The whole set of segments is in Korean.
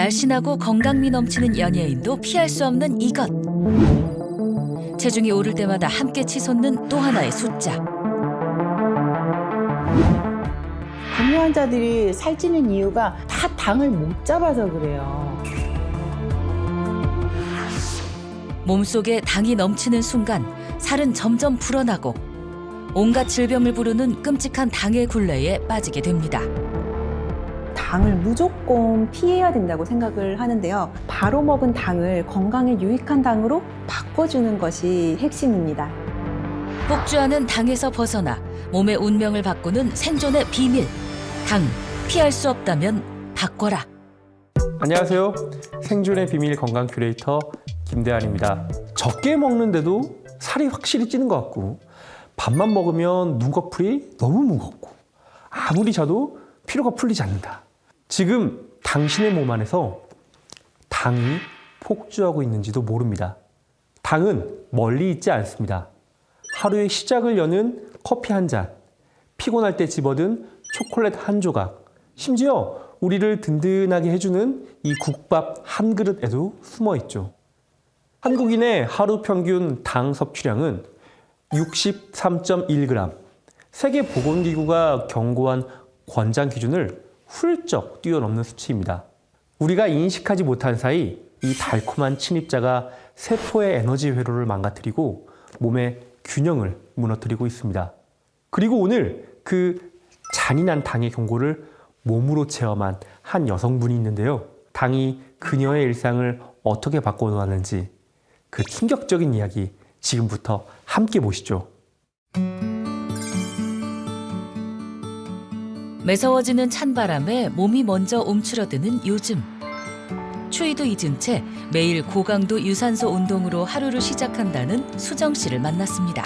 날씬하고 건강미 넘치는 연예인도 피할 수 없는 이것. 체중이 오를 때마다 함께 치솟는 또 하나의 숫자. 당뇨 환자들이 살찌는 이유가 다 당을 못 잡아서 그래요. 몸속에 당이 넘치는 순간 살은 점점 불어나고 온갖 질병을 부르는 끔찍한 당의 굴레에 빠지게 됩니다. 당을 무조건 피해야 된다고 생각을 하는데요. 바로 먹은 당을 건강에 유익한 당으로 바꿔주는 것이 핵심입니다. 폭주하는 당에서 벗어나 몸의 운명을 바꾸는 생존의 비밀. 당, 피할 수 없다면 바꿔라. 안녕하세요. 생존의 비밀 건강 큐레이터 김대한입니다. 적게 먹는데도 살이 확실히 찌는 것 같고 밥만 먹으면 눈꺼풀이 너무 무겁고 아무리 자도 피로가 풀리지 않는다. 지금 당신의 몸 안에서 당이 폭주하고 있는지도 모릅니다. 당은 멀리 있지 않습니다. 하루의 시작을 여는 커피 한 잔, 피곤할 때 집어든 초콜릿 한 조각, 심지어 우리를 든든하게 해주는 이 국밥 한 그릇에도 숨어 있죠. 한국인의 하루 평균 당 섭취량은 63.1g, 세계보건기구가 경고한 권장 기준을 훌쩍 뛰어넘는 수치입니다. 우리가 인식하지 못한 사이 이 달콤한 침입자가 세포의 에너지 회로를 망가뜨리고 몸의 균형을 무너뜨리고 있습니다. 그리고 오늘 그 잔인한 당의 경고를 몸으로 체험한 한 여성분이 있는데요. 당이 그녀의 일상을 어떻게 바꿔놓았는지 그 충격적인 이야기 지금부터 함께 보시죠. 매서워지는 찬바람에 몸이 먼저 움츠러드는 요즘. 추위도 잊은 채 매일 고강도 유산소 운동으로 하루를 시작한다는 수정 씨를 만났습니다.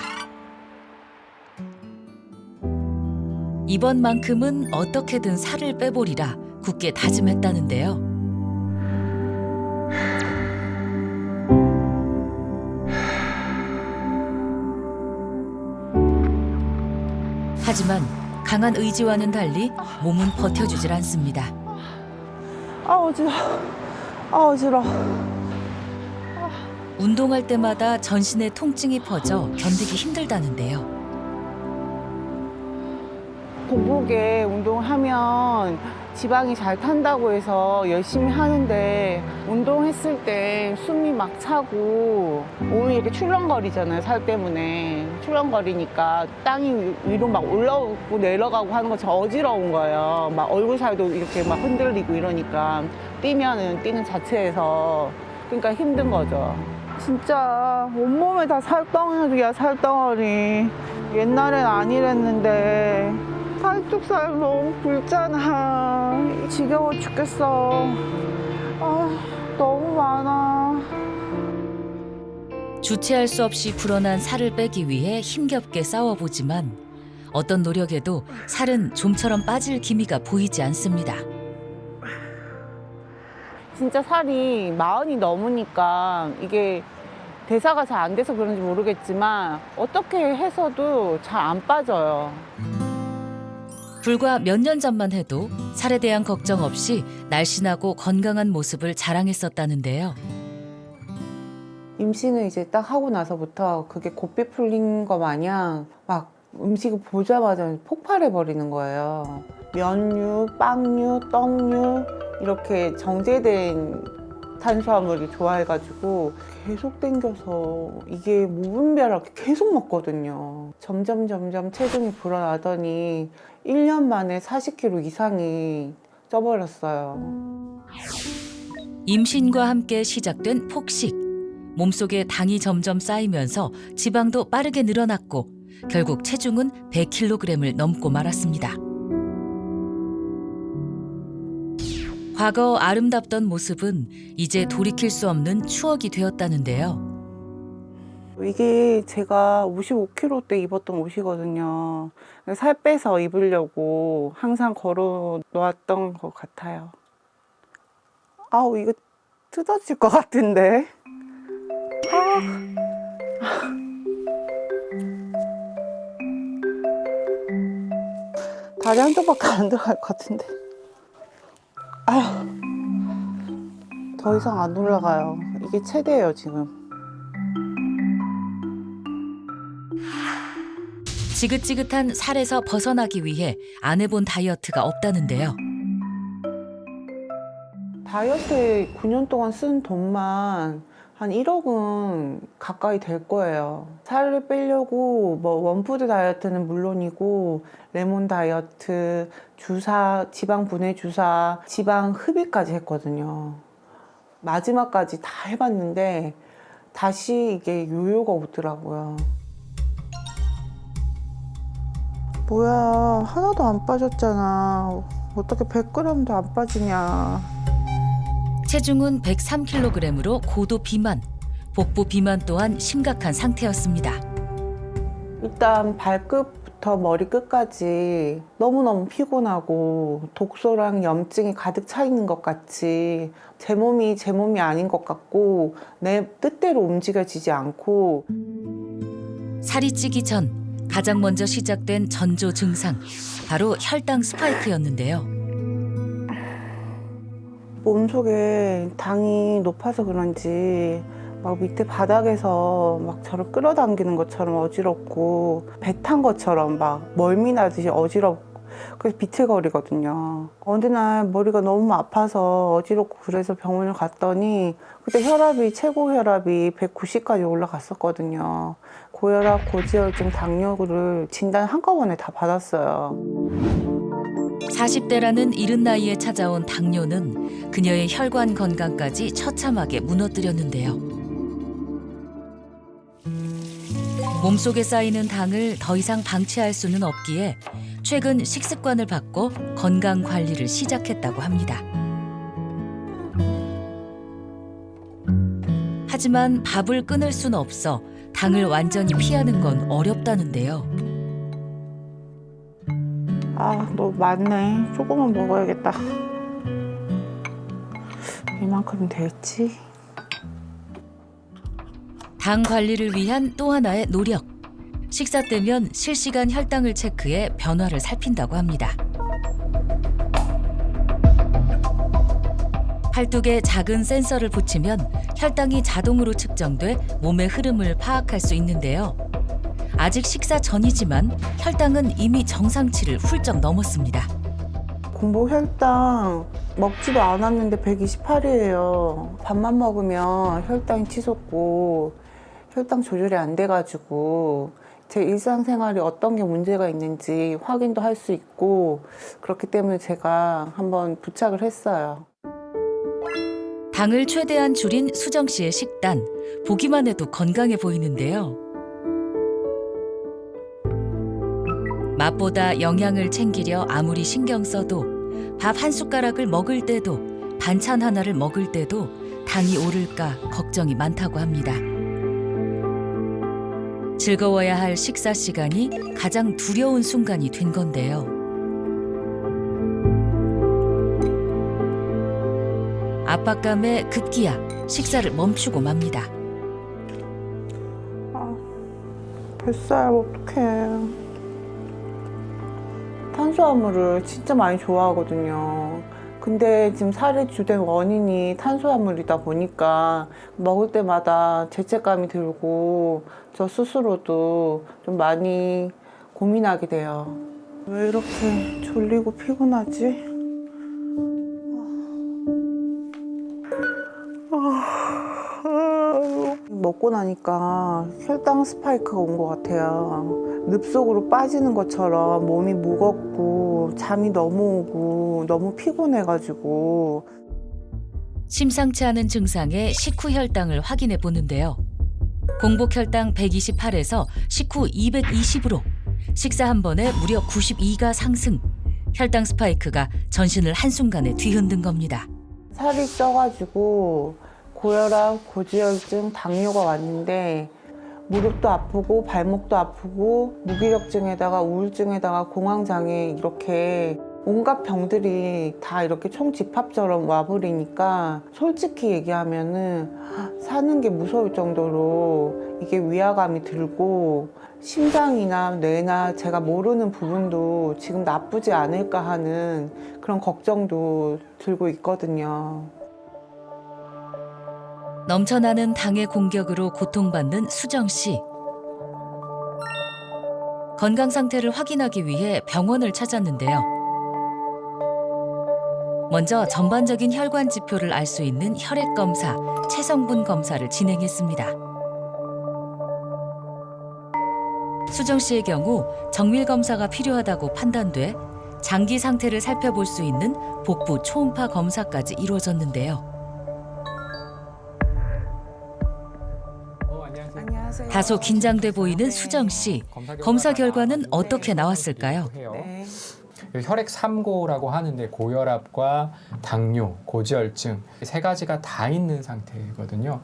이번만큼은 어떻게든 살을 빼보리라 굳게 다짐했다는데요. 하지만 강한 의지와는 달리 몸은 버텨주질 않습니다. 어지러워. 어지러워. 운동할 때마다 전신에 통증이 퍼져 견디기 힘들다는데요. 공복에 운동하면 지방이 잘 탄다고 해서 열심히 하는데 운동했을 때 숨이 막 차고 몸이 이렇게 출렁거리잖아요. 살 때문에 출렁거리니까 땅이 위로 막 올라오고 내려가고 하는 거 저 어지러운 거예요. 막 얼굴 살도 이렇게 막 흔들리고 이러니까 뛰면은 뛰는 자체에서 그러니까 힘든 거죠. 진짜 온몸에 다 살덩어리야, 살덩어리. 옛날엔 안 이랬는데 살뚝살 너무 굵잖아. 지겨워 죽겠어. 너무 많아. 주체할 수 없이 불어난 살을 빼기 위해 힘겹게 싸워보지만 어떤 노력에도 살은 좀처럼 빠질 기미가 보이지 않습니다. 진짜 살이 40이 넘으니까 이게 대사가 잘 안 돼서 그런지 모르겠지만 어떻게 해서도 잘 안 빠져요. 불과 몇 년 전만 해도 살에 대한 걱정 없이 날씬하고 건강한 모습을 자랑했었다는데요. 임신을 이제 딱 하고 나서부터 그게 고삐 풀린 거 마냥 막 음식을 보자마자 폭발해 버리는 거예요. 면류, 빵류, 떡류 이렇게 정제된 탄수화물이 좋아해가지고 계속 땡겨서 이게 무분별하게 계속 먹거든요. 점점 체중이 불어나더니 1년 만에 40kg 이상이 쪄버렸어요. 임신과 함께 시작된 폭식. 몸속에 당이 점점 쌓이면서 지방도 빠르게 늘어났고 결국 체중은 100kg을 넘고 말았습니다. 과거 아름답던 모습은 이제 돌이킬 수 없는 추억이 되었다는데요. 이게 제가 55kg 때 입었던 옷이거든요. 살 빼서 입으려고 항상 걸어 놓았던 것 같아요. 아우, 이거 뜯어질 것 같은데. 다리 한쪽밖에 안 들어갈 것 같은데. 아휴. 더 이상 안 올라가요. 이게 최대예요, 지금. 지긋지긋한 살에서 벗어나기 위해 안 해본 다이어트가 없다는데요. 다이어트에 9년 동안 쓴 돈만 한 1억은 가까이 될 거예요. 살을 빼려고 뭐 원푸드 다이어트는 물론이고 레몬 다이어트, 주사, 지방 분해 주사, 지방 흡입까지 했거든요. 마지막까지 다 해봤는데 다시 이게 요요가 오더라고요. 뭐야, 하나도 안 빠졌잖아. 어떻게 100g도 안 빠지냐. 체중은 103kg으로 고도 비만, 복부 비만 또한 심각한 상태였습니다. 일단 발끝부터 머리끝까지 너무너무 피곤하고 독소랑 염증이 가득 차 있는 것 같이 제 몸이 아닌 것 같고 내 뜻대로 움직여지지 않고 살이 찌기 전 가장 먼저 시작된 전조 증상, 바로 혈당 스파이크였는데요. 몸속에 당이 높아서 그런지 막 밑에 바닥에서 막 저를 끌어당기는 것처럼 어지럽고 배 탄 것처럼 막 멀미 나듯이 어지럽고 그래서 비틀거리거든요. 어느 날 머리가 너무 아파서 어지럽고 그래서 병원을 갔더니 그때 최고 혈압이 190까지 올라갔었거든요. 고혈압, 고지혈증, 당뇨를 진단 한꺼번에 다 받았어요. 40대라는 이른 나이에 찾아온 당뇨는 그녀의 혈관 건강까지 처참하게 무너뜨렸는데요. 몸속에 쌓이는 당을 더 이상 방치할 수는 없기에 최근 식습관을 바꿔 건강 관리를 시작했다고 합니다. 하지만 밥을 끊을 순 없어 당을 완전히 피하는 건 어렵다는데요. 아, 너무 많네. 조금만 먹어야겠다. 이만큼이 될지? 당 관리를 위한 또 하나의 노력. 식사 때면 실시간 혈당을 체크해 변화를 살핀다고 합니다. 팔뚝에 작은 센서를 붙이면 혈당이 자동으로 측정돼 몸의 흐름을 파악할 수 있는데요. 아직 식사 전이지만 혈당은 이미 정상치를 훌쩍 넘었습니다. 공복 혈당 먹지도 않았는데 128이에요. 밥만 먹으면 혈당이 치솟고 혈당 조절이 안 돼가지고 제 일상생활에 어떤 게 문제가 있는지 확인도 할 수 있고 그렇기 때문에 제가 한번 부착을 했어요. 당을 최대한 줄인 수정 씨의 식단. 보기만 해도 건강해 보이는데요. 맛보다 영양을 챙기려 아무리 신경 써도 밥 한 숟가락을 먹을 때도 반찬 하나를 먹을 때도 당이 오를까 걱정이 많다고 합니다. 즐거워야 할 식사 시간이 가장 두려운 순간이 된 건데요. 압박감에 급기야 식사를 멈추고 맙니다. 뱃살 어떡해. 탄수화물을 진짜 많이 좋아하거든요. 근데 지금 살의 주된 원인이 탄수화물이다 보니까 먹을 때마다 죄책감이 들고 저 스스로도 좀 많이 고민하게 돼요. 왜 이렇게 졸리고 피곤하지? 먹고 나니까 혈당 스파이크가 온 것 같아요. 늪속으로 빠지는 것처럼 몸이 무겁고 잠이 너무 오고 너무 피곤해가지고 심상치 않은 증상의 식후 혈당을 확인해 보는데요. 공복 혈당 128에서 식후 220으로 식사 한 번에 무려 92가 상승. 혈당 스파이크가 전신을 한순간에 뒤흔든 겁니다. 살이 쪄가지고 고혈압, 고지혈증, 당뇨가 왔는데 무릎도 아프고 발목도 아프고 무기력증에다가 우울증에다가 공황장애 이렇게 온갖 병들이 다 이렇게 총집합처럼 와버리니까 솔직히 얘기하면은 사는 게 무서울 정도로 이게 위화감이 들고 심장이나 뇌나 제가 모르는 부분도 지금 나쁘지 않을까 하는 그런 걱정도 들고 있거든요. 넘쳐나는 당의 공격으로 고통받는 수정 씨. 건강 상태를 확인하기 위해 병원을 찾았는데요. 먼저 전반적인 혈관 지표를 알 수 있는 혈액 검사, 체성분 검사를 진행했습니다. 수정 씨의 경우 정밀 검사가 필요하다고 판단돼 장기 상태를 살펴볼 수 있는 복부 초음파 검사까지 이루어졌는데요. 안녕하세요. 다소 긴장돼 보이는 수정 씨. 검사 결과는 어떻게 나왔을까요? 네. 혈액 3고라고 하는데 고혈압과 당뇨, 고지혈증 세 가지가 다 있는 상태거든요.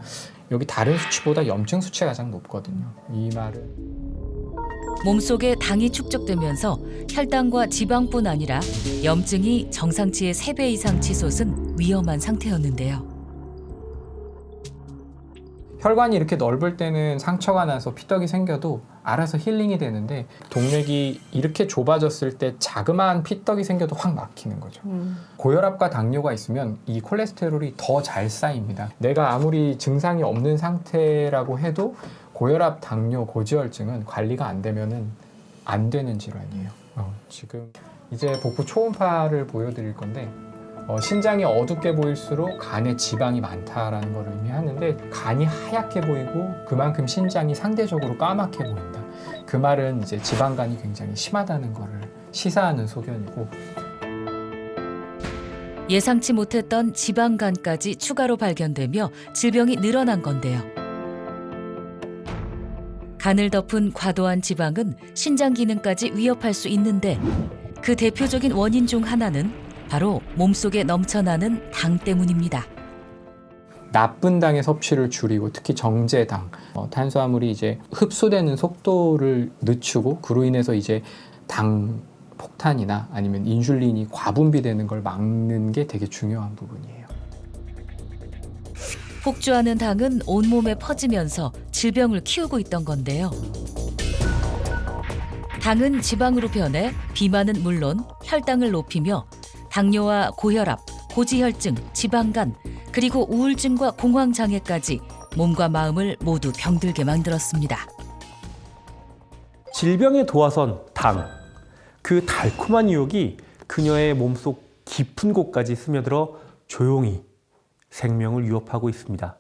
여기 다른 수치보다 염증 수치가 가장 높거든요. 이 말은 몸속에 당이 축적되면서 혈당과 지방뿐 아니라 염증이 정상치의 3배 이상 치솟은 위험한 상태였는데요. 혈관이 이렇게 넓을 때는 상처가 나서 피떡이 생겨도 알아서 힐링이 되는데 동맥이 이렇게 좁아졌을 때 자그마한 피떡이 생겨도 확 막히는 거죠. 고혈압과 당뇨가 있으면 이 콜레스테롤이 더 잘 쌓입니다. 내가 아무리 증상이 없는 상태라고 해도 고혈압, 당뇨, 고지혈증은 관리가 안 되면은 안 되는 질환이에요. 지금 이제 복부 초음파를 보여드릴 건데 신장이 어둡게 보일수록 간에 지방이 많다라는 걸 의미하는데 간이 하얗게 보이고 그만큼 신장이 상대적으로 까맣게 보인다. 그 말은 이제 지방간이 굉장히 심하다는 거를 시사하는 소견이고 예상치 못했던 지방간까지 추가로 발견되며 질병이 늘어난 건데요. 간을 덮은 과도한 지방은 신장 기능까지 위협할 수 있는데 그 대표적인 원인 중 하나는 바로 몸속에 넘쳐나는 당 때문입니다. 나쁜 당의 섭취를 줄이고 특히 정제당, 탄수화물이 이제 흡수되는 속도를 늦추고 그로 인해서 이제 당 폭탄이나 아니면 인슐린이 과분비되는 걸 막는 게 되게 중요한 부분이에요. 폭주하는 당은 온몸에 퍼지면서 질병을 키우고 있던 건데요. 당은 지방으로 변해 비만은 물론 혈당을 높이며 당뇨와 고혈압, 고지혈증, 지방간, 그리고 우울증과 공황장애까지 몸과 마음을 모두 병들게 만들었습니다. 질병의 도화선 당. 그 달콤한 유혹이 그녀의 몸속 깊은 곳까지 스며들어 조용히 생명을 위협하고 있습니다.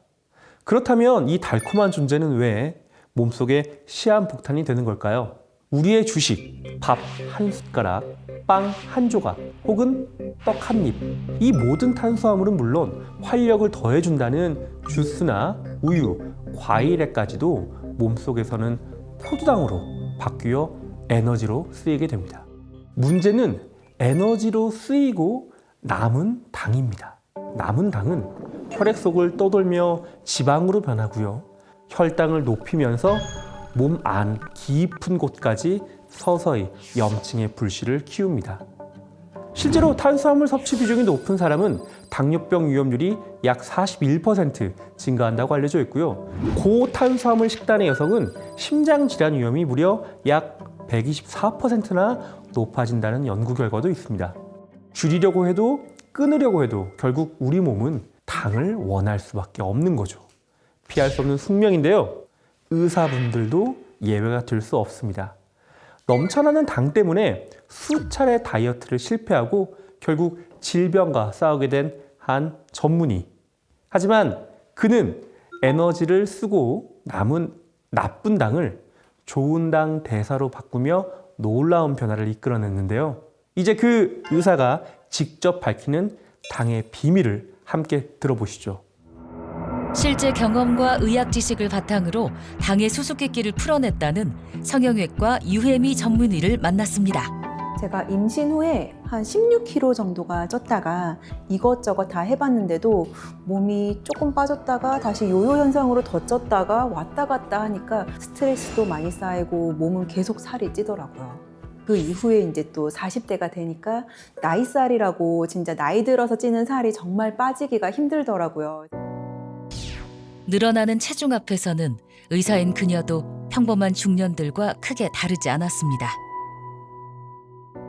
그렇다면 이 달콤한 존재는 왜 몸속에 시한폭탄이 되는 걸까요? 우리의 주식, 밥 한 숟가락, 빵 한 조각, 혹은 떡 한 입. 이 모든 탄수화물은 물론 활력을 더해준다는 주스나 우유, 과일에까지도 몸속에서는 포도당으로 바뀌어 에너지로 쓰이게 됩니다. 문제는 에너지로 쓰이고 남은 당입니다. 남은 당은 혈액 속을 떠돌며 지방으로 변하고요. 혈당을 높이면서 몸 안 깊은 곳까지 서서히 염증의 불씨를 키웁니다. 실제로 탄수화물 섭취 비중이 높은 사람은 당뇨병 위험률이 약 41% 증가한다고 알려져 있고요. 고탄수화물 식단의 여성은 심장 질환 위험이 무려 약 124%나 높아진다는 연구 결과도 있습니다. 줄이려고 해도 끊으려고 해도 결국 우리 몸은 당을 원할 수밖에 없는 거죠. 피할 수 없는 숙명인데요. 의사분들도 예외가 될 수 없습니다. 넘쳐나는 당 때문에 수차례 다이어트를 실패하고 결국 질병과 싸우게 된 한 전문의. 하지만 그는 에너지를 쓰고 남은 나쁜 당을 좋은 당 대사로 바꾸며 놀라운 변화를 이끌어냈는데요. 이제 그 의사가 직접 밝히는 당의 비밀을 함께 들어보시죠. 실제 경험과 의학 지식을 바탕으로 당의 수수께끼를 풀어냈다는 성형외과 유혜미 전문의를 만났습니다. 제가 임신 후에 한 16kg 정도가 쪘다가 이것저것 다 해봤는데도 몸이 조금 빠졌다가 다시 요요 현상으로 더 쪘다가 왔다 갔다 하니까 스트레스도 많이 쌓이고 몸은 계속 살이 찌더라고요. 그 이후에 이제 또 40대가 되니까 나이살이라고 진짜 나이 들어서 찌는 살이 정말 빠지기가 힘들더라고요. 늘어나는 체중 앞에서는 의사인 그녀도 평범한 중년들과 크게 다르지 않았습니다.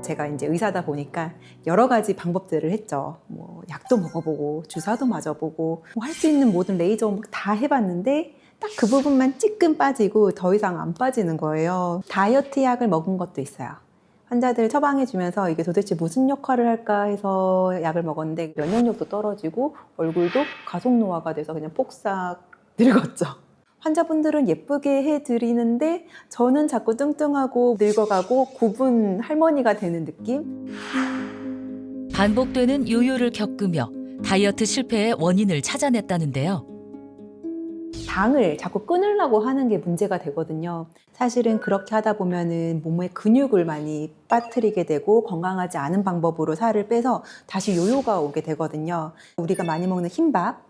제가 이제 의사다 보니까 여러 가지 방법들을 했죠. 뭐 약도 먹어보고 주사도 맞아보고 할 수 있는 모든 레이저 다 해봤는데 딱 그 부분만 찌끔 빠지고 더 이상 안 빠지는 거예요. 다이어트 약을 먹은 것도 있어요. 환자들 처방해주면서 이게 도대체 무슨 역할을 할까 해서 약을 먹었는데 면역력도 떨어지고 얼굴도 가속 노화가 돼서 그냥 폭삭 늙었죠. 환자분들은 예쁘게 해드리는데 저는 자꾸 뚱뚱하고 늙어가고 굽은 할머니가 되는 느낌? 반복되는 요요를 겪으며 다이어트 실패의 원인을 찾아냈다는데요. 당을 자꾸 끊으려고 하는 게 문제가 되거든요. 사실은 그렇게 하다 보면은 몸에 근육을 많이 빠뜨리게 되고 건강하지 않은 방법으로 살을 빼서 다시 요요가 오게 되거든요. 우리가 많이 먹는 흰밥,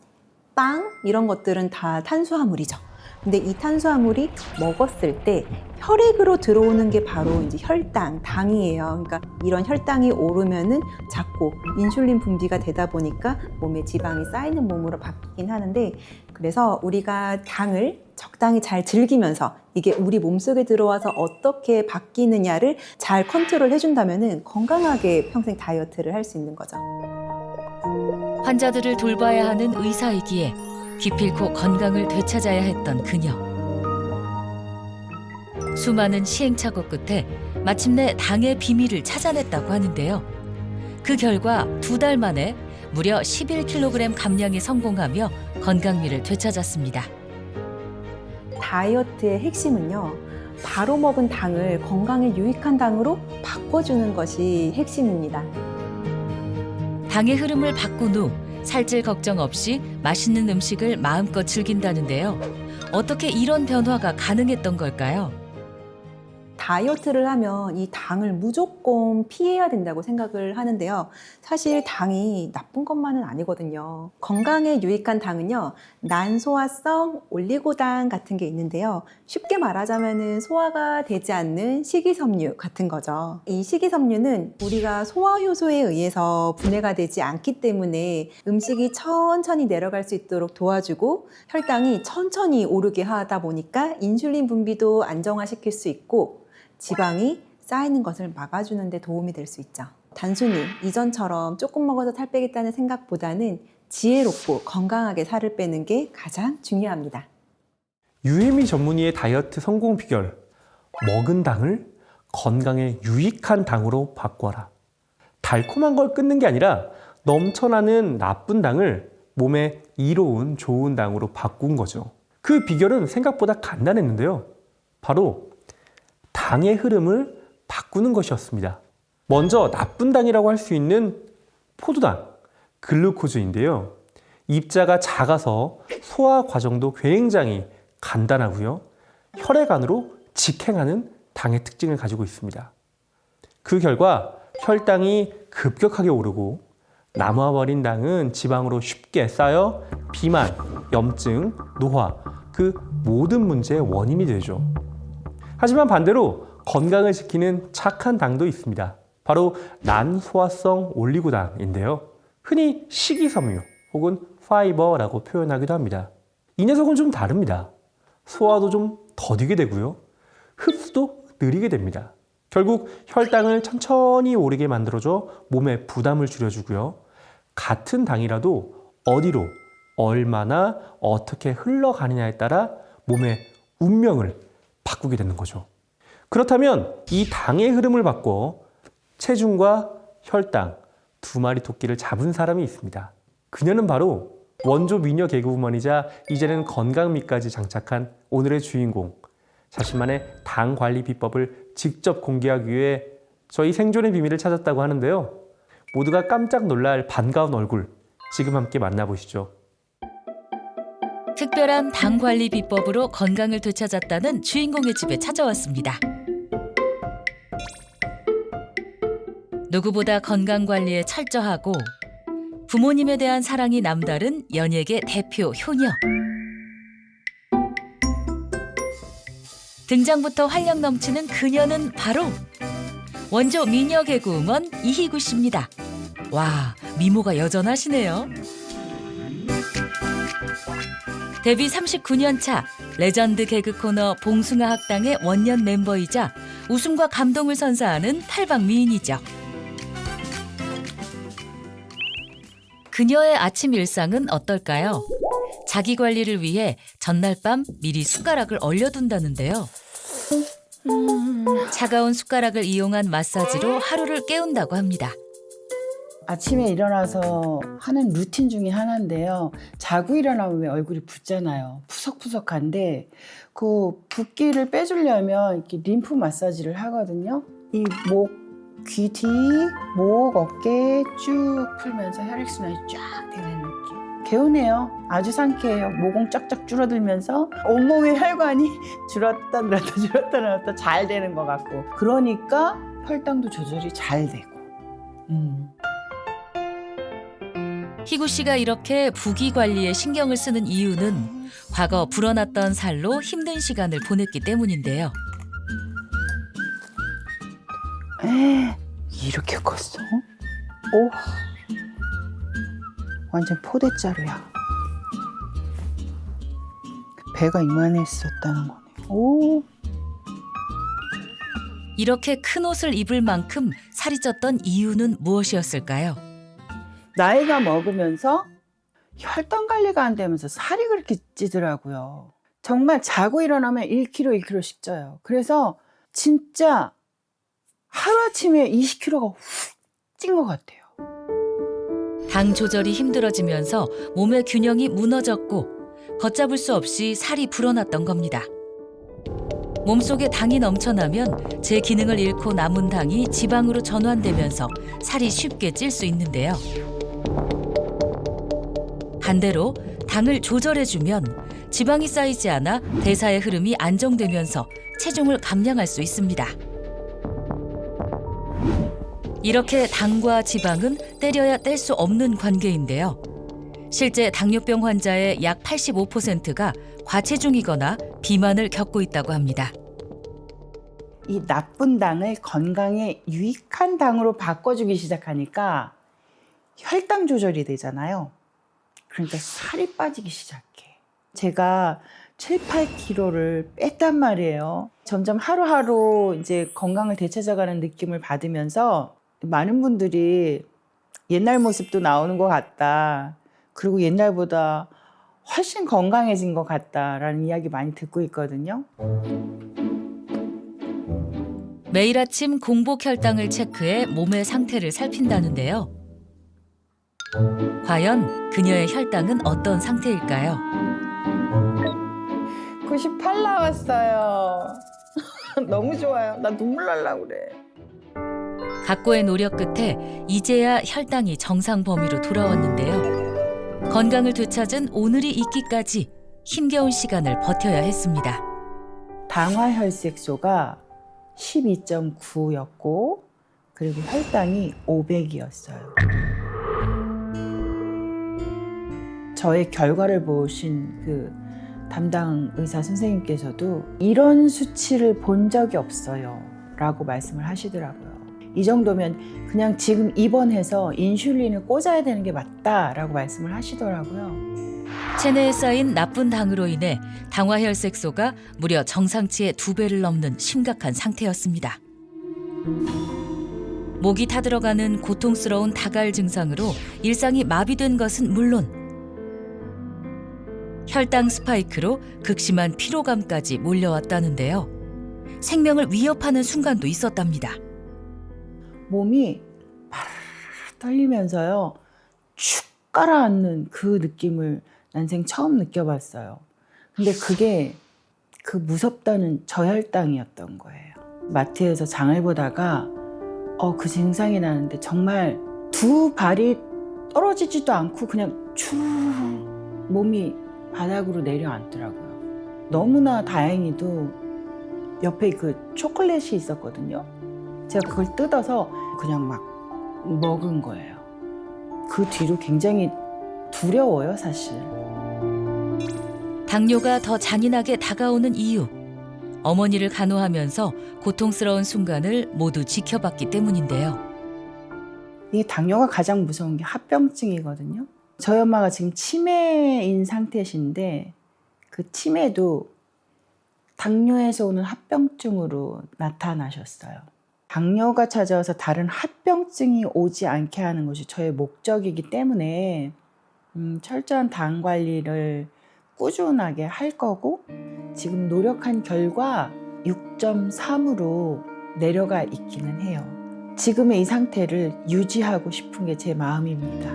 빵 이런 것들은 다 탄수화물이죠. 근데 이 탄수화물이 먹었을 때 혈액으로 들어오는 게 바로 이제 혈당, 당이에요. 그러니까 이런 혈당이 오르면은 자꾸 인슐린 분비가 되다 보니까 몸에 지방이 쌓이는 몸으로 바뀌긴 하는데 그래서 우리가 당을 적당히 잘 즐기면서 이게 우리 몸속에 들어와서 어떻게 바뀌느냐를 잘 컨트롤 해준다면은 건강하게 평생 다이어트를 할 수 있는 거죠. 환자들을 돌봐야 하는 의사이기에 기필코 건강을 되찾아야 했던 그녀. 수많은 시행착오 끝에 마침내 당의 비밀을 찾아냈다고 하는데요. 그 결과 2달 만에 무려 11kg 감량에 성공하며 건강미를 되찾았습니다. 다이어트의 핵심은요. 바로 먹은 당을 건강에 유익한 당으로 바꿔주는 것이 핵심입니다. 당의 흐름을 바꾼 후 살찔 걱정 없이 맛있는 음식을 마음껏 즐긴다는데요. 어떻게 이런 변화가 가능했던 걸까요? 다이어트를 하면 이 당을 무조건 피해야 된다고 생각을 하는데요. 사실 당이 나쁜 것만은 아니거든요. 건강에 유익한 당은요, 난소화성 올리고당 같은 게 있는데요. 쉽게 말하자면 소화가 되지 않는 식이섬유 같은 거죠. 이 식이섬유는 우리가 소화효소에 의해서 분해가 되지 않기 때문에 음식이 천천히 내려갈 수 있도록 도와주고 혈당이 천천히 오르게 하다 보니까 인슐린 분비도 안정화시킬 수 있고 지방이 쌓이는 것을 막아주는 데 도움이 될 수 있죠. 단순히 이전처럼 조금 먹어서 살 빼겠다는 생각보다는 지혜롭고 건강하게 살을 빼는 게 가장 중요합니다. 유혜미 전문의의 다이어트 성공 비결, 먹은 당을 건강에 유익한 당으로 바꿔라. 달콤한 걸 끊는 게 아니라 넘쳐나는 나쁜 당을 몸에 이로운 좋은 당으로 바꾼 거죠. 그 비결은 생각보다 간단했는데요. 바로 당의 흐름을 바꾸는 것이었습니다. 먼저 나쁜 당이라고 할 수 있는 포도당, 글루코즈인데요. 입자가 작아서 소화 과정도 굉장히 간단하고요. 혈액 안으로 직행하는 당의 특징을 가지고 있습니다. 그 결과 혈당이 급격하게 오르고 남아버린 당은 지방으로 쉽게 쌓여 비만, 염증, 노화, 그 모든 문제의 원인이 되죠. 하지만 반대로 건강을 지키는 착한 당도 있습니다. 바로 난소화성 올리고당인데요. 흔히 식이섬유 혹은 파이버라고 표현하기도 합니다. 이 녀석은 좀 다릅니다. 소화도 좀 더디게 되고요. 흡수도 느리게 됩니다. 결국 혈당을 천천히 오르게 만들어줘 몸에 부담을 줄여주고요. 같은 당이라도 어디로, 얼마나, 어떻게 흘러가느냐에 따라 몸의 운명을 바꾸게 되는 거죠. 그렇다면 이 당의 흐름을 바꿔 체중과 혈당 두 마리 토끼를 잡은 사람이 있습니다. 그녀는 바로 원조 미녀 개그우먼이자 이제는 건강미까지 장착한 오늘의 주인공. 자신만의 당 관리 비법을 직접 공개하기 위해 저희 생존의 비밀을 찾았다고 하는데요. 모두가 깜짝 놀랄 반가운 얼굴, 지금 함께 만나보시죠. 특별한 당 관리 비법으로 건강을 되찾았다는 주인공의 집에 찾아왔습니다. 누구보다 건강 관리에 철저하고 부모님에 대한 사랑이 남다른 연예계 대표 효녀. 등장부터 활력 넘치는 그녀는 바로 원조 미녀 개그우먼 이희구 씨입니다. 와, 미모가 여전하시네요. 데뷔 39년 차 레전드 개그 코너 봉숭아 학당의 원년 멤버이자 웃음과 감동을 선사하는 탈박 미인이죠. 그녀의 아침 일상은 어떨까요? 자기 관리를 위해 전날 밤 미리 숟가락을 얼려둔다는데요. 차가운 숟가락을 이용한 마사지로 하루를 깨운다고 합니다. 아침에 일어나서 하는 루틴 중에 하나인데요. 자고 일어나면 왜 얼굴이 붓잖아요. 푸석푸석한데 그 붓기를 빼주려면 이렇게 림프 마사지를 하거든요. 이 목, 귀 뒤, 목, 어깨 쭉 풀면서 혈액순환이 쫙 되는 느낌. 개운해요. 아주 상쾌해요. 모공 쫙쫙 줄어들면서 온몸의 혈관이 줄었다 늘었다 줄었다 늘었다 잘 되는 것 같고, 그러니까 혈당도 조절이 잘 되고. 희구 씨가 이렇게 부기 관리에 신경을 쓰는 이유는 과거 불어났던 살로 힘든 시간을 보냈기 때문인데요. 이렇게 컸어? 오, 완전 포대자루야. 배가 이만했었다는 거네. 오, 이렇게 큰 옷을 입을 만큼 살이 쪘던 이유는 무엇이었을까요? 나이가 먹으면서 혈당 관리가 안 되면서 살이 그렇게 찌더라고요. 정말 자고 일어나면 1kg, 2kg씩 쪄요. 그래서 진짜 하루아침에 20kg가 훅 찐 것 같아요. 당 조절이 힘들어지면서 몸의 균형이 무너졌고 걷잡을 수 없이 살이 불어났던 겁니다. 몸속에 당이 넘쳐나면 제 기능을 잃고 남은 당이 지방으로 전환되면서 살이 쉽게 찔 수 있는데요. 반대로 당을 조절해주면 지방이 쌓이지 않아 대사의 흐름이 안정되면서 체중을 감량할 수 있습니다. 이렇게 당과 지방은 때려야 뗄 수 없는 관계인데요. 실제 당뇨병 환자의 약 85%가 과체중이거나 비만을 겪고 있다고 합니다. 이 나쁜 당을 건강에 유익한 당으로 바꿔주기 시작하니까 혈당 조절이 되잖아요. 그러니까 살이 빠지기 시작해. 제가 7, 8kg를 뺐단 말이에요. 점점 하루하루 이제 건강을 되찾아가는 느낌을 받으면서 많은 분들이 옛날 모습도 나오는 것 같다. 그리고 옛날보다 훨씬 건강해진 것 같다라는 이야기 많이 듣고 있거든요. 매일 아침 공복 혈당을 체크해 몸의 상태를 살핀다는데요. 과연 그녀의 혈당은 어떤 상태일까요? 98 나왔어요. 너무 좋아요. 나 눈물 날라고 그래. 각고의 노력 끝에 이제야 혈당이 정상 범위로 돌아왔는데요. 건강을 되찾은 오늘이 있기까지 힘겨운 시간을 버텨야 했습니다. 당화혈색소가 12.9였고 그리고 혈당이 500이었어요. 저의 결과를 보신 그 담당 의사 선생님께서도 이런 수치를 본 적이 없어요 라고 말씀을 하시더라고요. 이 정도면 그냥 지금 입원해서 인슐린을 꽂아야 되는 게 맞다라고 말씀을 하시더라고요. 체내에 쌓인 나쁜 당으로 인해 당화혈색소가 무려 정상치의 2배를 넘는 심각한 상태였습니다. 목이 타들어가는 고통스러운 다갈 증상으로 일상이 마비된 것은 물론 혈당 스파이크로 극심한 피로감까지 몰려왔다는데요. 생명을 위협하는 순간도 있었답니다. 몸이 파르르 떨리면서요. 축 가라앉는 그 느낌을 난생 처음 느껴봤어요. 근데 그게 그 무섭다는 저혈당이었던 거예요. 마트에서 장을 보다가 그 증상이 나는데 정말 두 발이 떨어지지도 않고 그냥 쭉 몸이 바닥으로 내려앉더라고요. 너무나 다행히도 옆에 그 초콜릿이 있었거든요. 제가 그걸 뜯어서 그냥 막 먹은 거예요. 그 뒤로 굉장히 두려워요, 사실. 당뇨가 더 잔인하게 다가오는 이유. 어머니를 간호하면서 고통스러운 순간을 모두 지켜봤기 때문인데요. 이게 당뇨가 가장 무서운 게 합병증이거든요. 저희 엄마가 지금 치매인 상태신데 그 치매도 당뇨에서 오는 합병증으로 나타나셨어요. 당뇨가 찾아와서 다른 합병증이 오지 않게 하는 것이 저의 목적이기 때문에 철저한 당 관리를 꾸준하게 할 거고, 지금 노력한 결과 6.3으로 내려가 있기는 해요. 지금의 이 상태를 유지하고 싶은 게 제 마음입니다.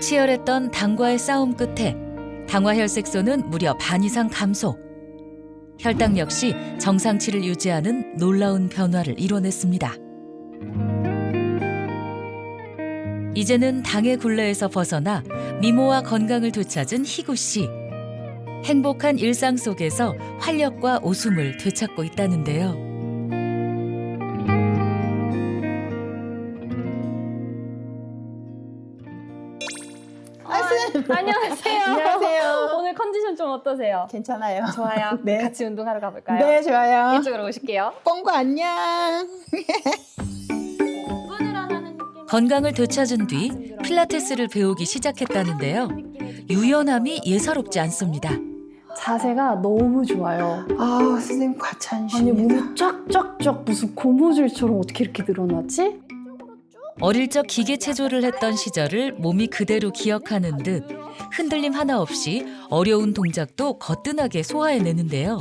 치열했던 당과의 싸움 끝에 당화혈색소는 무려 반 이상 감소. 혈당 역시 정상치를 유지하는 놀라운 변화를 이뤄냈습니다. 이제는 당의 굴레에서 벗어나 미모와 건강을 되찾은 희구 씨. 행복한 일상 속에서 활력과 웃음을 되찾고 있다는데요. 안녕하세요. 안녕하세요. 오늘 컨디션 좀 어떠세요? 괜찮아요. 좋아요. 네. 같이 운동하러 가볼까요? 네, 좋아요. 이쪽으로 오실게요. 꽁고 안녕. 건강을 되찾은 뒤 필라테스를 배우기 시작했다는데요. 유연함이 예사롭지 않습니다. 자세가 너무 좋아요. 아, 선생님 아니 과찬이십니다. 몸이 쫙쫙쫙 무슨 고무줄처럼 어떻게 이렇게 늘어나지? 어릴 적 기계 체조를 했던 시절을 몸이 그대로 기억하는 듯 흔들림 하나 없이 어려운 동작도 거뜬하게 소화해내는데요.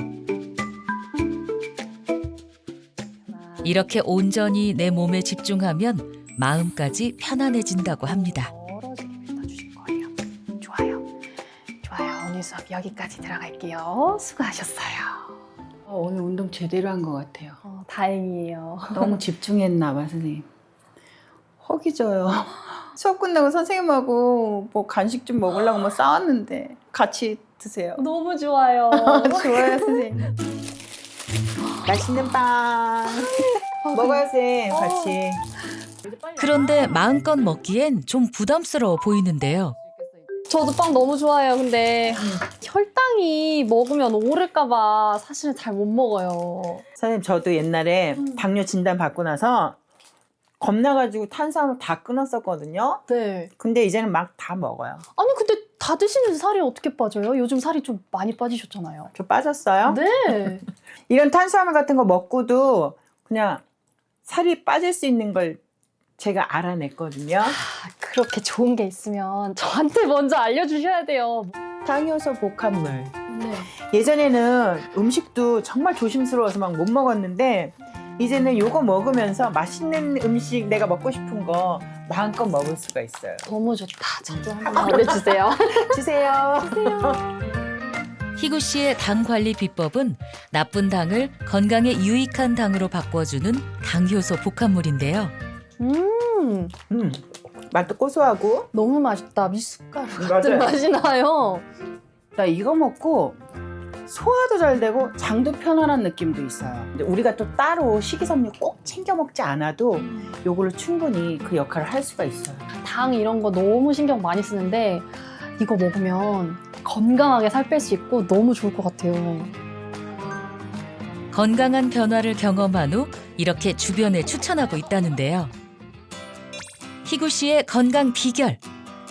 이렇게 온전히 내 몸에 집중하면 마음까지 편안해진다고 합니다. 멀어지게 뱉어주실 거예요. 좋아요. 좋아요. 오늘 수업 여기까지 들어갈게요. 수고하셨어요. 오늘 운동 제대로 한 것 같아요. 다행이에요. 너무 집중했나 봐, 선생님. 허기 져요. 수업 끝나고 선생님하고 뭐 간식 좀 먹으려고 뭐 싸웠는데 같이 드세요. 너무 좋아요. 좋아요, 선생님. 맛있는 빵 먹어요, 쌤. 같이. 그런데 마음껏 먹기엔 좀 부담스러워 보이는데요. 저도 빵 너무 좋아해요. 근데 혈당이 먹으면 오를까봐 사실은 잘 못 먹어요. 선생님, 저도 옛날에 당뇨 진단 받고 나서 겁나가지고 탄수화물 다 끊었었거든요. 네. 근데 이제는 막 다 먹어요. 아니 근데 다 드시는데 살이 어떻게 빠져요? 요즘 살이 좀 많이 빠지셨잖아요. 저 빠졌어요. 네. 이런 탄수화물 같은 거 먹고도 그냥 살이 빠질 수 있는 걸 제가 알아냈거든요. 그렇게 좋은 게 있으면 저한테 먼저 알려주셔야 돼요. 당효소 복합물. 네. 예전에는 음식도 정말 조심스러워서 막 못 먹었는데 이제는 요거 먹으면서 맛있는 음식 내가 먹고 싶은 거 마음껏 먹을 수가 있어요. 너무 좋다. 저도 한번 알려주세요. 주세요. 희구 씨의 당 관리 비법은 나쁜 당을 건강에 유익한 당으로 바꿔주는 당효소 복합물인데요. 맛도 고소하고. 너무 맛있다. 미숫가루 맞아요. 같은 맛이 나요. 나 이거 먹고 소화도 잘 되고 장도 편안한 느낌도 있어요. 근데 우리가 또 따로 식이섬유 꼭 챙겨 먹지 않아도 요거를 충분히 그 역할을 할 수가 있어요. 당 이런 거 너무 신경 많이 쓰는데 이거 먹으면 건강하게 살 뺄 수 있고 너무 좋을 것 같아요. 건강한 변화를 경험한 후 이렇게 주변에 추천하고 있다는데요. 희구 씨의 건강 비결,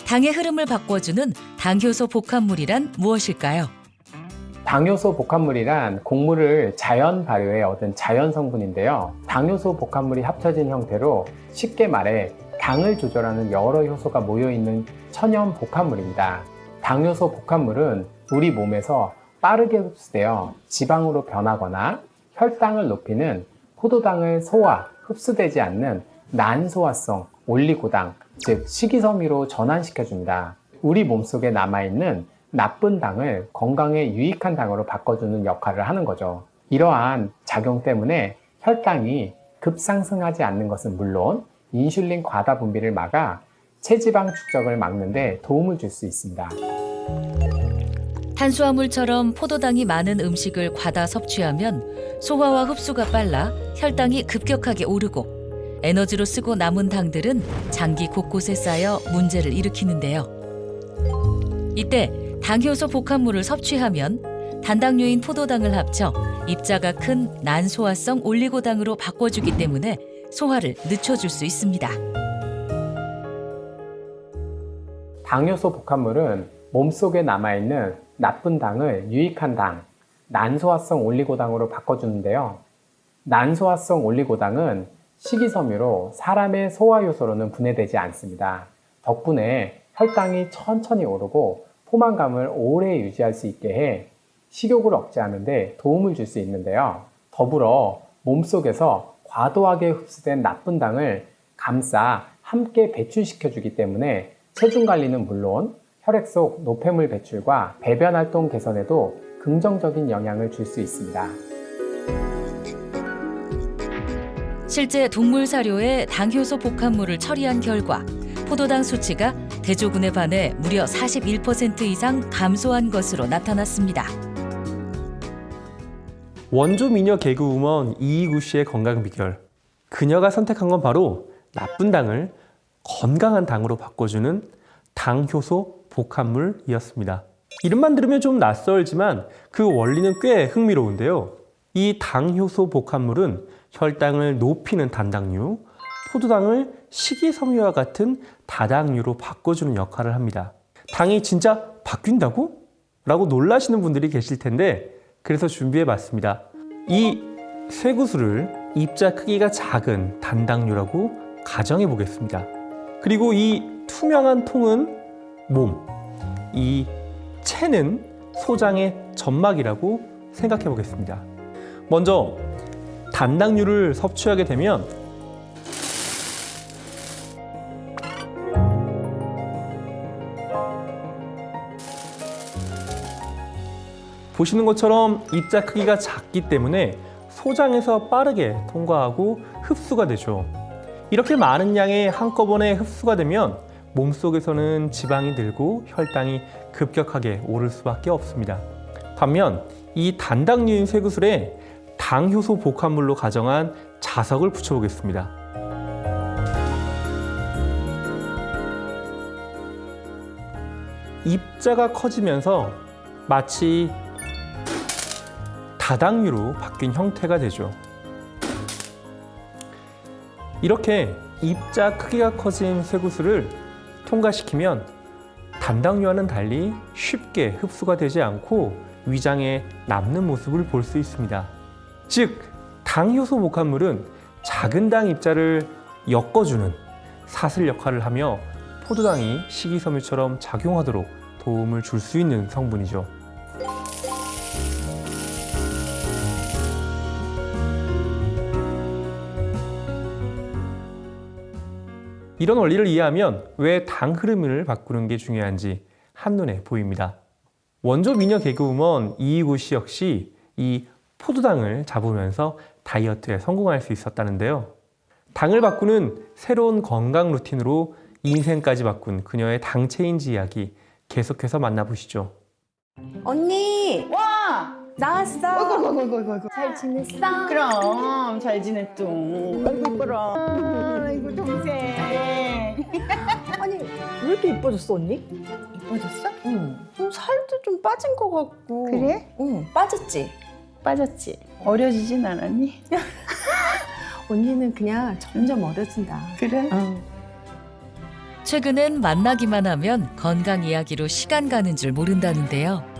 당의 흐름을 바꿔주는 당효소 복합물이란 무엇일까요? 당효소 복합물이란 곡물을 자연 발효해 얻은 자연 성분인데요. 당효소 복합물이 합쳐진 형태로 쉽게 말해 당을 조절하는 여러 효소가 모여있는 천연 복합물입니다. 당효소 복합물은 우리 몸에서 빠르게 흡수되어 지방으로 변하거나 혈당을 높이는 포도당을 소화, 흡수되지 않는 난소화성 올리고당, 즉 식이섬유로 전환시켜줍니다. 우리 몸속에 남아있는 나쁜 당을 건강에 유익한 당으로 바꿔주는 역할을 하는 거죠. 이러한 작용 때문에 혈당이 급상승하지 않는 것은 물론 인슐린 과다 분비를 막아 체지방 축적을 막는 데 도움을 줄 수 있습니다. 탄수화물처럼 포도당이 많은 음식을 과다 섭취하면 소화와 흡수가 빨라 혈당이 급격하게 오르고 에너지로 쓰고 남은 당들은 장기 곳곳에 쌓여 문제를 일으키는데요. 이때 당효소 복합물을 섭취하면 단당류인 포도당을 합쳐 입자가 큰 난소화성 올리고당으로 바꿔주기 때문에 소화를 늦춰줄 수 있습니다. 당효소 복합물은 몸속에 남아있는 나쁜 당을 유익한 당, 난소화성 올리고당으로 바꿔주는데요. 난소화성 올리고당은 식이섬유로 사람의 소화효소로는 분해되지 않습니다. 덕분에 혈당이 천천히 오르고 포만감을 오래 유지할 수 있게 해 식욕을 억제하는 데 도움을 줄 수 있는데요. 더불어 몸속에서 과도하게 흡수된 나쁜 당을 감싸 함께 배출시켜주기 때문에 체중 관리는 물론 혈액 속 노폐물 배출과 배변 활동 개선에도 긍정적인 영향을 줄 수 있습니다. 실제 동물 사료에 당효소 복합물을 처리한 결과 포도당 수치가 대조군에 반해 무려 41% 이상 감소한 것으로 나타났습니다. 원조 미녀 개그우먼 이희구 씨의 건강 비결. 그녀가 선택한 건 바로 나쁜 당을 건강한 당으로 바꿔주는 당효소 복합물이었습니다. 이름만 들으면 좀 낯설지만 그 원리는 꽤 흥미로운데요. 이 당효소 복합물은 혈당을 높이는 단당류, 포도당을 식이섬유와 같은 다당류로 바꿔주는 역할을 합니다. 당이 진짜 바뀐다고? 라고 놀라시는 분들이 계실 텐데 그래서 준비해봤습니다. 이 쇠구슬을 입자 크기가 작은 단당류라고 가정해보겠습니다. 그리고 이 투명한 통은 몸, 이 체는 소장의 점막이라고 생각해보겠습니다. 먼저 단당류를 섭취하게 되면 보시는 것처럼 입자 크기가 작기 때문에 소장에서 빠르게 통과하고 흡수가 되죠. 이렇게 많은 양의 한꺼번에 흡수가 되면 몸속에서는 지방이 늘고 혈당이 급격하게 오를 수밖에 없습니다. 반면 이 단당류인 쇠구슬에 당효소 복합물로 가정한 자석을 붙여보겠습니다. 입자가 커지면서 마치 다당류로 바뀐 형태가 되죠. 이렇게 입자 크기가 커진 쇠구슬을 통과시키면 단당류와는 달리 쉽게 흡수가 되지 않고 위장에 남는 모습을 볼 수 있습니다. 즉, 당효소 복합물은 작은 당 입자를 엮어주는 사슬 역할을 하며 포도당이 식이섬유처럼 작용하도록 도움을 줄 수 있는 성분이죠. 이런 원리를 이해하면 왜 당 흐름을 바꾸는 게 중요한지 한눈에 보입니다. 원조 미녀 개그우먼 이희구 씨 역시 이 포도당을 잡으면서 다이어트에 성공할 수 있었다는데요. 당을 바꾸는 새로운 건강 루틴으로 인생까지 바꾼 그녀의 당 체인지 이야기 계속해서 만나보시죠. 언니 와! 나왔어. 아이고. 잘 지냈어? 그럼 잘 지냈죠. 아이고 이뻐라. 아이고 동생. 아니 왜 이렇게 이뻐졌어 언니? 이뻐졌어? 응. 살도 좀 빠진 것 같고. 그래? 응. 빠졌지. 빠졌지. 어려지진 않았니? 언니는 그냥 점점 어려진다. 그래? 응. 최근엔 만나기만 하면 건강 이야기로 시간 가는 줄 모른다는데요.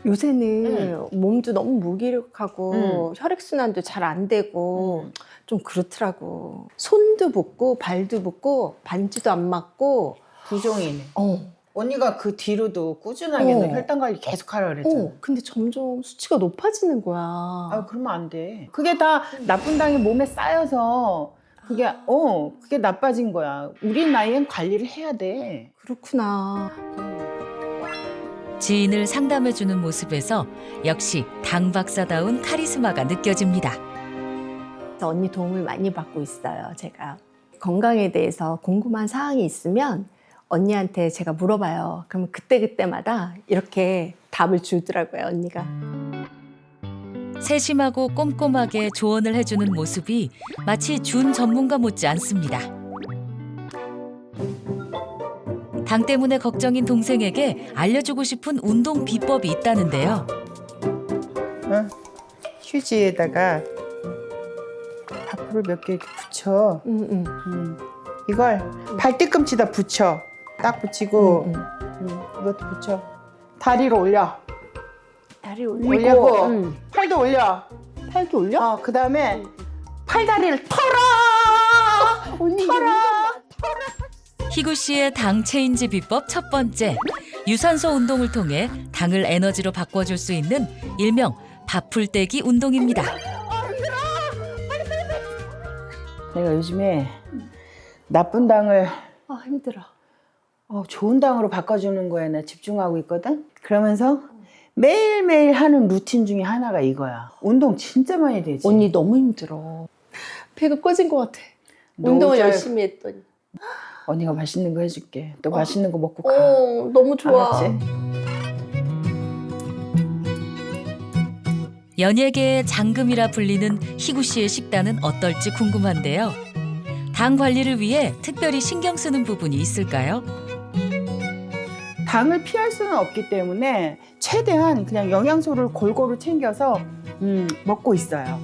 요새는 몸도 너무 무기력하고 혈액순환도 잘 안 되고 좀 그렇더라고. 손도 붓고 발도 붓고 반지도 안 맞고. 부종이네. 어. 언니가 그 뒤로도 꾸준하게 너 혈당 관리 계속 하라 그랬잖아. 근데 점점 수치가 높아지는 거야. 아, 그러면 안 돼. 그게 다 나쁜 당이 몸에 쌓여서 그게 나빠진 거야. 우리 나이엔 관리를 해야 돼. 그렇구나. 지인을 상담해주는 모습에서 역시 당 박사다운 카리스마가 느껴집니다. 언니 도움을 많이 받고 있어요, 제가. 건강에 대해서 궁금한 사항이 있으면 언니한테 제가 물어봐요. 그러면 그때그때마다 이렇게 답을 주더라고요, 언니가. 세심하고 꼼꼼하게 조언을 해주는 모습이 마치 준 전문가 못지 않습니다. 당 때문에 걱정인 동생에게 알려주고 싶은 운동 비법이 있다는데요. 휴지에다가 밥풀을 몇 개 이렇게 붙여. 이걸 발뒤꿈치다 붙여. 딱 붙이고 이것도 붙여. 다리를 올려. 다리 올리고 팔도 올려. 팔도 올려? 그 다음에 팔다리를 털어. 언니 털어. 희구 씨의 당 체인지 비법 첫 번째. 유산소 운동을 통해 당을 에너지로 바꿔줄 수 있는 일명 밥풀떼기 운동입니다. 내가 요즘에 나쁜 당을 아 힘들어. 좋은 당으로 바꿔주는 거에 나 집중하고 있거든. 그러면서 매일매일 하는 루틴 중에 하나가 이거야. 운동 진짜 많이 되지. 언니 너무 힘들어. 배가 꺼진 것 같아. 너 운동을 어쩔- 열심히 했더니. 언니가 맛있는 거 해줄게. 또 맛있는 거 먹고 가. 너무 좋아. 알았지? 연예계의 장금이라 불리는 희구 씨의 식단은 어떨지 궁금한데요. 당 관리를 위해 특별히 신경 쓰는 부분이 있을까요? 당을 피할 수는 없기 때문에 최대한 그냥 영양소를 골고루 챙겨서 먹고 있어요.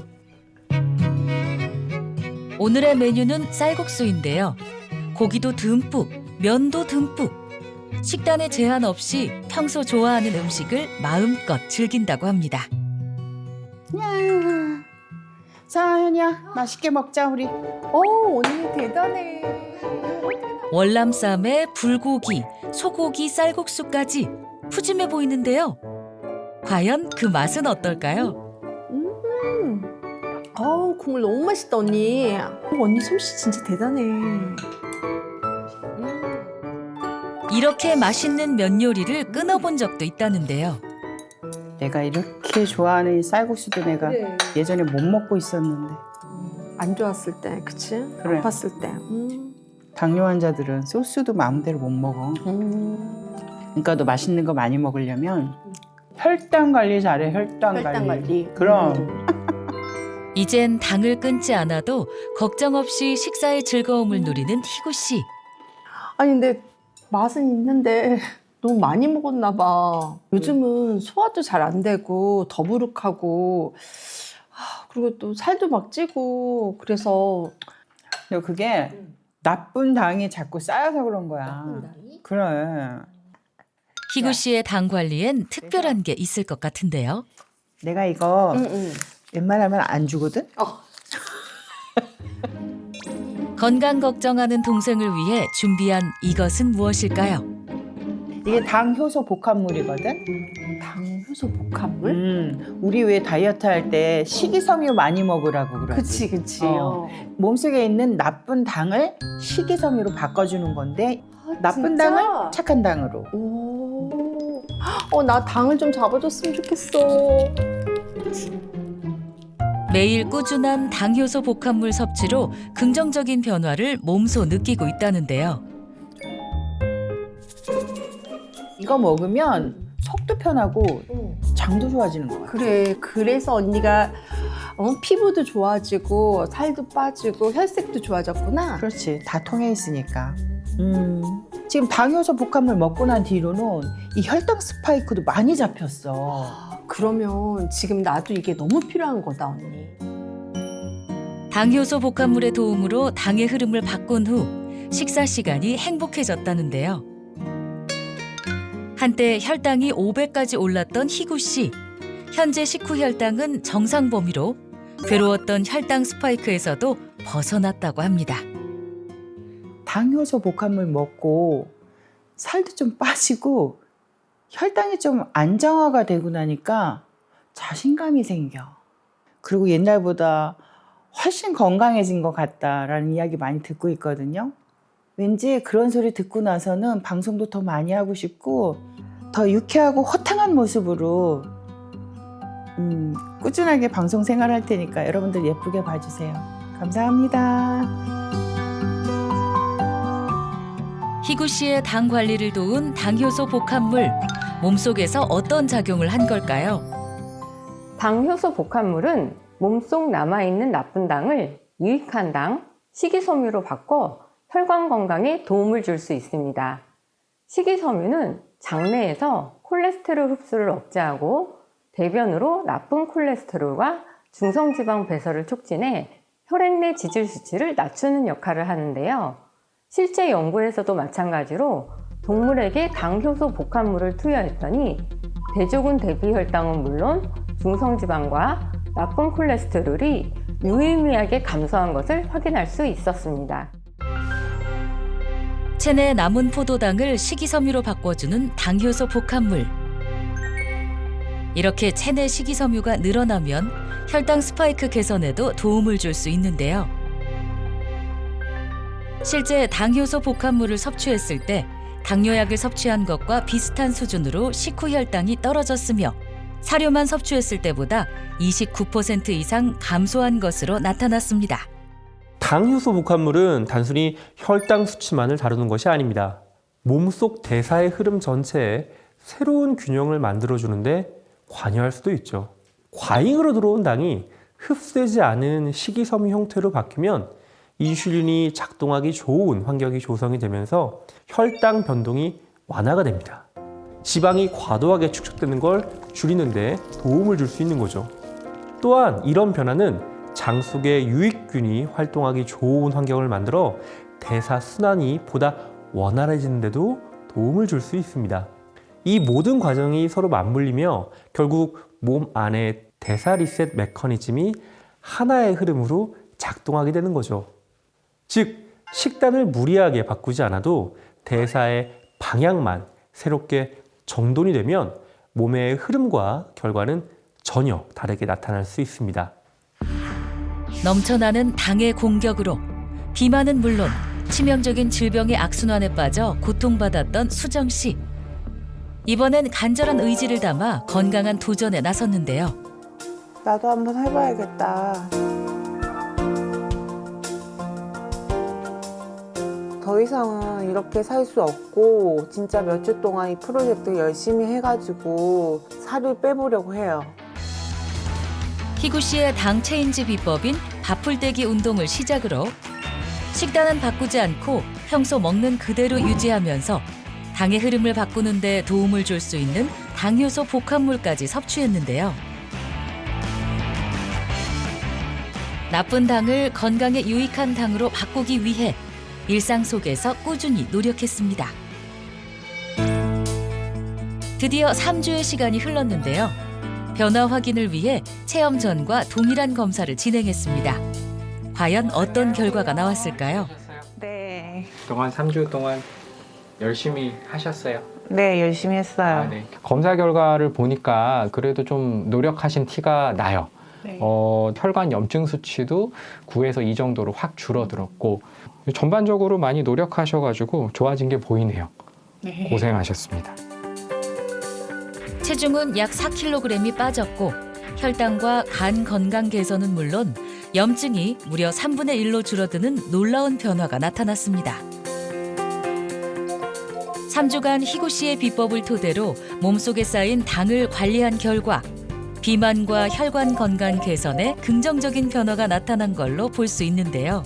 오늘의 메뉴는 쌀국수인데요. 고기도 듬뿍, 면도 듬뿍. 식단에 제한 없이 평소 좋아하는 음식을 마음껏 즐긴다고 합니다. 야, 자 현이야 맛있게 먹자 우리. 언니 대단해. 월남쌈에 불고기, 소고기 쌀국수까지 푸짐해 보이는데요. 과연 그 맛은 어떨까요? 국물 너무 맛있다 언니. 언니 솜씨 진짜 대단해. 이렇게 맛있는 면 요리를 끊어본 적도 있다는데요. 내가 이렇게 좋아하는 이 쌀국수도 내가 예전에 못 먹고 있었는데. 안 좋았을 때, 그치? 그래. 아팠을 때. 당뇨 환자들은 소스도 마음대로 못 먹어. 그러니까 너 맛있는 거 많이 먹으려면 혈당 관리 잘해. 혈당 관리. 그럼. 이젠 당을 끊지 않아도 걱정 없이 식사의 즐거움을 누리는 희구 씨. 아니 근데 맛은 있는데 너무 많이 먹었나 봐. 요즘은 소화도 잘 안 되고 더부룩하고 그리고 또 살도 막 찌고 그래서 근데 그게 나쁜 당이 자꾸 쌓여서 그런 거야. 그래. 희구 씨의 당 관리엔 특별한 게 있을 것 같은데요. 내가 이거 웬만하면 안 주거든? 건강 걱정하는 동생을 위해 준비한 이것은 무엇일까요? 이게 당 효소 복합물이거든? 당효소 복합물? 우리 왜 다이어트 할 때 식이섬유 많이 먹으라고 그러지? 그치. 몸속에 있는 나쁜 당을 식이섬유로 바꿔주는 건데 나쁜 진짜? 당을 착한 당으로. 나 당을 좀 잡아줬으면 좋겠어. 매일 꾸준한 당효소 복합물 섭취로 긍정적인 변화를 몸소 느끼고 있다는데요. 이거 먹으면 속도 편하고 장도 좋아지는 것 같아. 그래. 그래서 언니가 피부도 좋아지고 살도 빠지고 혈색도 좋아졌구나. 그렇지. 다 통해 있으니까. 지금 당효소 복합물 먹고 난 뒤로는 이 혈당 스파이크도 많이 잡혔어. 그러면 지금 나도 이게 너무 필요한 거다, 언니. 당효소 복합물의 도움으로 당의 흐름을 바꾼 후 식사 시간이 행복해졌다는데요. 한때 혈당이 500까지 올랐던 희구 씨. 현재 식후 혈당은 정상 범위로 괴로웠던 혈당 스파이크에서도 벗어났다고 합니다. 당효소 복합물 먹고 살도 좀 빠지고 혈당이 좀 안정화가 되고 나니까 자신감이 생겨. 그리고 옛날보다 훨씬 건강해진 것 같다라는 이야기 많이 듣고 있거든요. 왠지 그런 소리 듣고 나서는 방송도 더 많이 하고 싶고 더 유쾌하고 호탕한 모습으로 꾸준하게 방송 생활할 테니까 여러분들 예쁘게 봐주세요. 감사합니다. 희구 씨의 당 관리를 도운 당효소 복합물. 몸속에서 어떤 작용을 한 걸까요? 당효소 복합물은 몸속 남아있는 나쁜 당을 유익한 당, 식이섬유로 바꿔 혈관 건강에 도움을 줄 수 있습니다. 식이섬유는 장내에서 콜레스테롤 흡수를 억제하고 대변으로 나쁜 콜레스테롤과 중성지방 배설을 촉진해 혈액 내 지질 수치를 낮추는 역할을 하는데요. 실제 연구에서도 마찬가지로 동물에게 당효소 복합물을 투여했더니 대조군 대비혈당은 물론 중성지방과 나쁜 콜레스테롤이 유의미하게 감소한 것을 확인할 수 있었습니다. 체내 남은 포도당을 식이섬유로 바꿔주는 당효소 복합물. 이렇게 체내 식이섬유가 늘어나면 혈당 스파이크 개선에도 도움을 줄 수 있는데요. 실제 당효소 복합물을 섭취했을 때 당뇨약을 섭취한 것과 비슷한 수준으로 식후 혈당이 떨어졌으며 사료만 섭취했을 때보다 29% 이상 감소한 것으로 나타났습니다. 당효소 복합물은 단순히 혈당 수치만을 다루는 것이 아닙니다. 몸속 대사의 흐름 전체에 새로운 균형을 만들어주는데 관여할 수도 있죠. 과잉으로 들어온 당이 흡수되지 않은 식이섬유 형태로 바뀌면 인슐린이 작동하기 좋은 환경이 조성이 되면서 혈당 변동이 완화가 됩니다. 지방이 과도하게 축적되는 걸 줄이는 데 도움을 줄 수 있는 거죠. 또한 이런 변화는 장 속에 유익균이 활동하기 좋은 환경을 만들어 대사 순환이 보다 원활해지는 데도 도움을 줄 수 있습니다. 이 모든 과정이 서로 맞물리며 결국 몸 안에 대사 리셋 메커니즘이 하나의 흐름으로 작동하게 되는 거죠. 즉, 식단을 무리하게 바꾸지 않아도 대사의 방향만 새롭게 정돈이 되면 몸의 흐름과 결과는 전혀 다르게 나타날 수 있습니다. 넘쳐나는 당의 공격으로 비만은 물론 치명적인 질병의 악순환에 빠져 고통받았던 수정 씨. 이번엔 간절한 의지를 담아 건강한 도전에 나섰는데요. 나도 한번 해봐야겠다. 더 이상은 이렇게 살 수 없고 진짜 몇 주 동안 이 프로젝트 열심히 해가지고 살을 빼보려고 해요. 희구 씨의 당 체인지 비법인 밥풀떼기 운동을 시작으로 식단은 바꾸지 않고 평소 먹는 그대로 유지하면서 당의 흐름을 바꾸는 데 도움을 줄 수 있는 당효소 복합물까지 섭취했는데요. 나쁜 당을 건강에 유익한 당으로 바꾸기 위해 일상 속에서 꾸준히 노력했습니다. 드디어 3주의 시간이 흘렀는데요. 변화 확인을 위해 체험전과 동일한 검사를 진행했습니다. 과연 어떤 결과가 나왔을까요? 네. 그동안 3주 동안 열심히 하셨어요? 네, 열심히 했어요. 네. 검사 결과를 보니까 그래도 좀 노력하신 티가 나요. 네. 혈관 염증 수치도 9에서 2 정도로 확 줄어들었고 전반적으로 많이 노력하셔가지고 좋아진 게 보이네요. 네. 고생하셨습니다. 체중은 약 4kg이 빠졌고 혈당과 간 건강 개선은 물론 염증이 무려 3분의 1로 줄어드는 놀라운 변화가 나타났습니다. 3주간 희구 씨의 비법을 토대로 몸속에 쌓인 당을 관리한 결과 비만과 혈관 건강 개선에 긍정적인 변화가 나타난 걸로 볼 수 있는데요.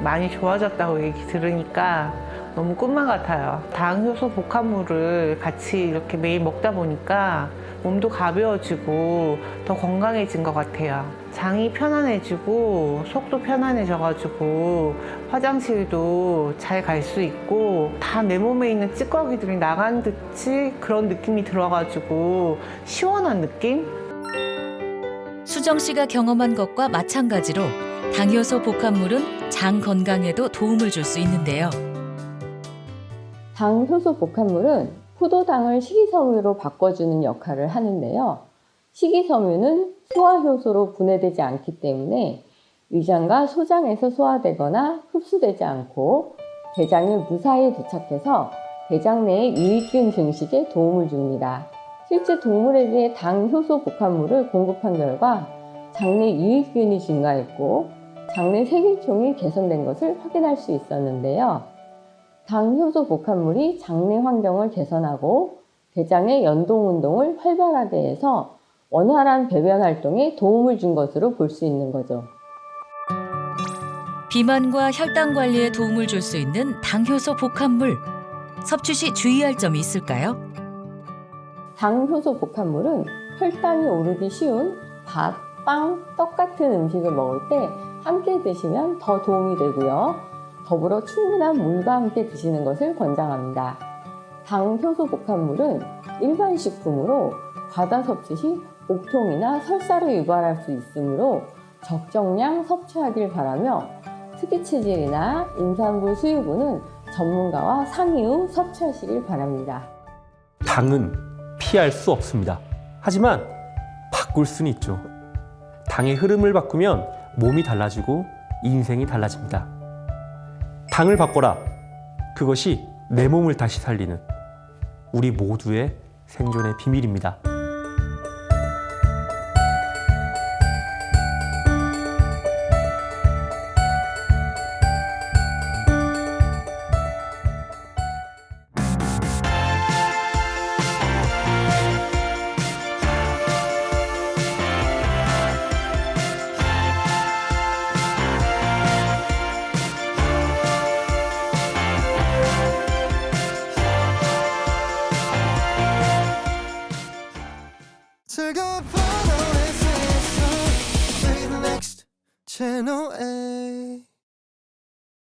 많이 좋아졌다고 얘기 들으니까 너무 꿈만 같아요. 당효소 복합물을 같이 이렇게 매일 먹다 보니까 몸도 가벼워지고 더 건강해진 것 같아요. 장이 편안해지고 속도 편안해져가지고 화장실도 잘 갈 수 있고 다 내 몸에 있는 찌꺼기들이 나간 듯이 그런 느낌이 들어가지고 시원한 느낌? 수정 씨가 경험한 것과 마찬가지로 당효소 복합물은 장 건강에도 도움을 줄 수 있는데요. 당효소 복합물은 포도당을 식이섬유로 바꿔주는 역할을 하는데요. 식이섬유는 소화효소로 분해되지 않기 때문에 위장과 소장에서 소화되거나 흡수되지 않고 대장에 무사히 도착해서 대장 내의 유익균 증식에 도움을 줍니다. 실제 동물에게 당효소 복합물을 공급한 결과 장내 유익균이 증가했고 장내 세균총이 개선된 것을 확인할 수 있었는데요. 당효소 복합물이 장내 환경을 개선하고 대장의 연동운동을 활발하게 해서 원활한 배변 활동에 도움을 준 것으로 볼 수 있는 거죠. 비만과 혈당 관리에 도움을 줄 수 있는 당효소 복합물. 섭취 시 주의할 점이 있을까요? 당효소 복합물은 혈당이 오르기 쉬운 밥, 빵, 떡 같은 음식을 먹을 때 함께 드시면 더 도움이 되고요. 더불어 충분한 물과 함께 드시는 것을 권장합니다. 당 효소 복합물은 일반 식품으로 과다 섭취 시 복통이나 설사를 유발할 수 있으므로 적정량 섭취하길 바라며 특이 체질이나 임산부 수유부는 전문가와 상의 후 섭취하시길 바랍니다. 당은 피할 수 없습니다. 하지만 바꿀 수는 있죠. 당의 흐름을 바꾸면 몸이 달라지고 인생이 달라집니다. 당을 바꿔라. 그것이 내 몸을 다시 살리는 우리 모두의 생존의 비밀입니다. 즐거운 밤을 보내세요. Play the next channel A.